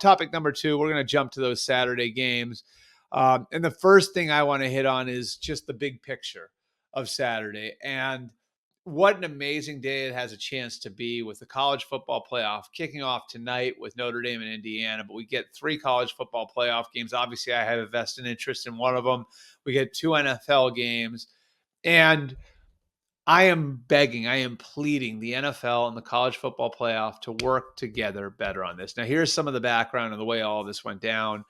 topic number 2, we're going to jump to those Saturday games. And the first thing I want to hit on is just the big picture of Saturday and what an amazing day it has a chance to be with the college football playoff kicking off tonight with Notre Dame and Indiana. But we get 3 college football playoff games. Obviously, I have a vested interest in one of them. We get 2 NFL games. And I am pleading the NFL and the college football playoff to work together better on this. Now, here's some of the background of the way all of this went down.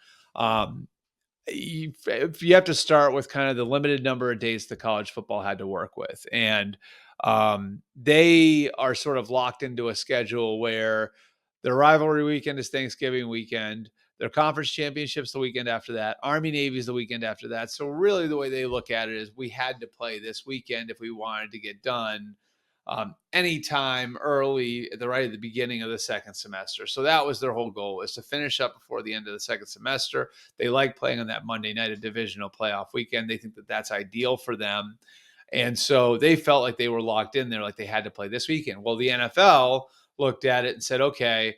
You have to start with kind of the limited number of days the college football had to work with. And they are sort of locked into a schedule where their rivalry weekend is Thanksgiving weekend. Their conference championships the weekend after that. Army-Navy is the weekend after that. So really the way they look at it is we had to play this weekend if we wanted to get done anytime early at the beginning of the second semester. So that was their whole goal, was to finish up before the end of the second semester. They like playing on that Monday night, a divisional playoff weekend. They think that that's ideal for them. And so they felt like they were locked in there, like they had to play this weekend. Well, the NFL looked at it and said, okay,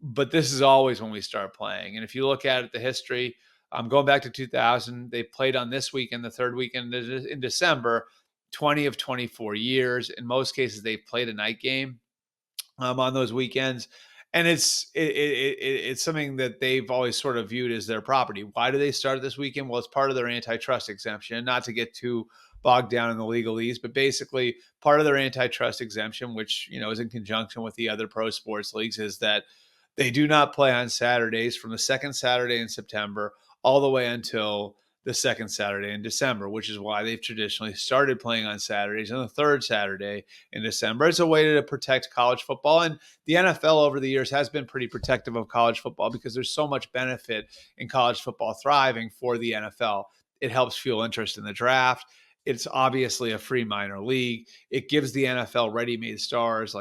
but this is always when we start playing. And if you look at it, the history, going back to 2000, they played on this weekend, the third weekend in December, 20 of 24 years. In most cases, they played a night game on those weekends. And it's something that they've always sort of viewed as their property. Why do they start this weekend? Well, it's part of their antitrust exemption, not to get too bogged down in the legalese, but basically part of their antitrust exemption, which, is in conjunction with the other pro sports leagues, is that they do not play on Saturdays from the second Saturday in September all the way until the second Saturday in December, which is why they've traditionally started playing on Saturdays and the third Saturday in December. It's a way to protect college football. And the NFL over the years has been pretty protective of college football because there's so much benefit in college football thriving for the NFL. It helps fuel interest in the draft. It's obviously a free minor league. It gives the NFL ready-made stars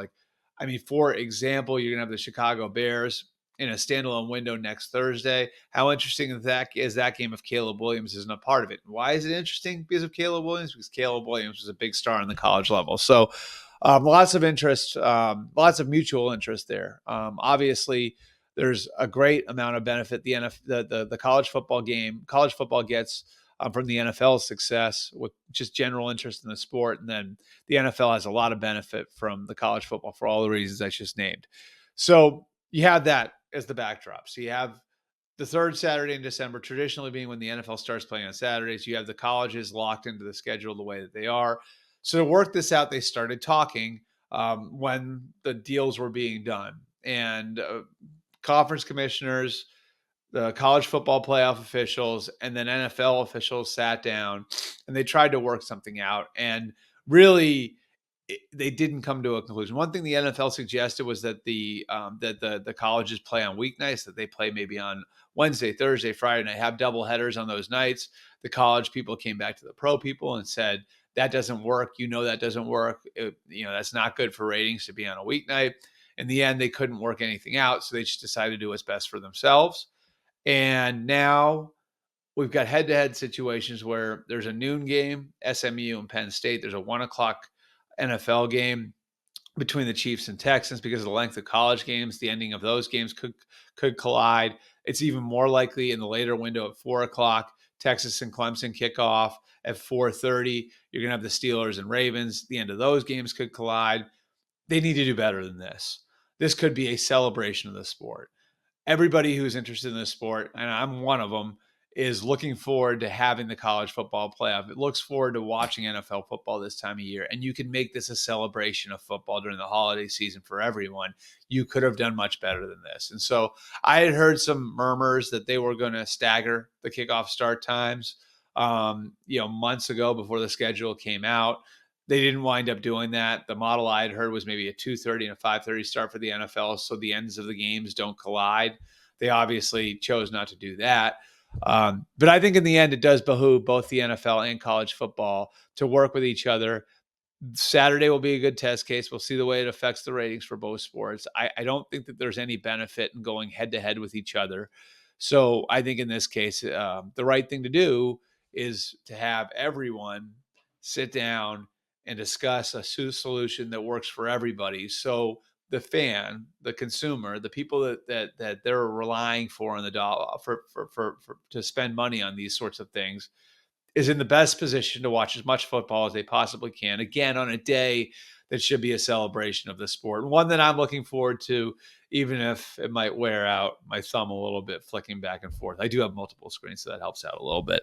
for example, you're going to have the Chicago Bears in a standalone window next Thursday. How interesting is that game if Caleb Williams isn't a part of it? Why is it interesting? Because of Caleb Williams? Because Caleb Williams was a big star on the college level. So lots of interest, lots of mutual interest there. Obviously, there's a great amount of benefit the college football gets from the NFL's success with just general interest in the sport. And then the NFL has a lot of benefit from the college football for all the reasons I just named. So you have that as the backdrop. So you have the third Saturday in December, traditionally being when the NFL starts playing on Saturdays. You have the colleges locked into the schedule the way that they are. So to work this out, they started talking when the deals were being done. And conference commissioners, the college football playoff officials, and then NFL officials sat down and they tried to work something out. And really, they didn't come to a conclusion. One thing the NFL suggested was that the colleges play on weeknights, that they play maybe on Wednesday, Thursday, Friday night, have double headers on those nights. The college people came back to the pro people and said, that doesn't work. That doesn't work. That's not good for ratings to be on a weeknight. In the end, they couldn't work anything out. So they just decided to do what's best for themselves. And now we've got head-to-head situations where there's a noon game, SMU and Penn State. There's a 1:00 NFL game between the Chiefs and Texans because of the length of college games. The ending of those games could collide. It's even more likely in the later window at 4:00. Texas and Clemson kick off at 4:30. You're going to have the Steelers and Ravens. The end of those games could collide. They need to do better than this. This could be a celebration of the sport. Everybody who's interested in this sport, and I'm one of them, is looking forward to having the college football playoff. It looks forward to watching NFL football this time of year. And you can make this a celebration of football during the holiday season for everyone. You could have done much better than this. And so I had heard some murmurs that they were going to stagger the kickoff start times, months ago before the schedule came out. They didn't wind up doing that. The model I had heard was maybe a 2:30 and a 5:30 start for the NFL, so the ends of the games don't collide. They obviously chose not to do that. But I think in the end, it does behoove both the NFL and college football to work with each other. Saturday will be a good test case. We'll see the way it affects the ratings for both sports. I don't think that there's any benefit in going head-to-head with each other. So I think in this case, the right thing to do is to have everyone sit down and discuss a solution that works for everybody. So the fan, the consumer, the people that they're relying for on the dollar for to spend money on these sorts of things is in the best position to watch as much football as they possibly can. Again, on a day that should be a celebration of the sport, and one that I'm looking forward to, even if it might wear out my thumb a little bit flicking back and forth. I do have multiple screens, so that helps out a little bit.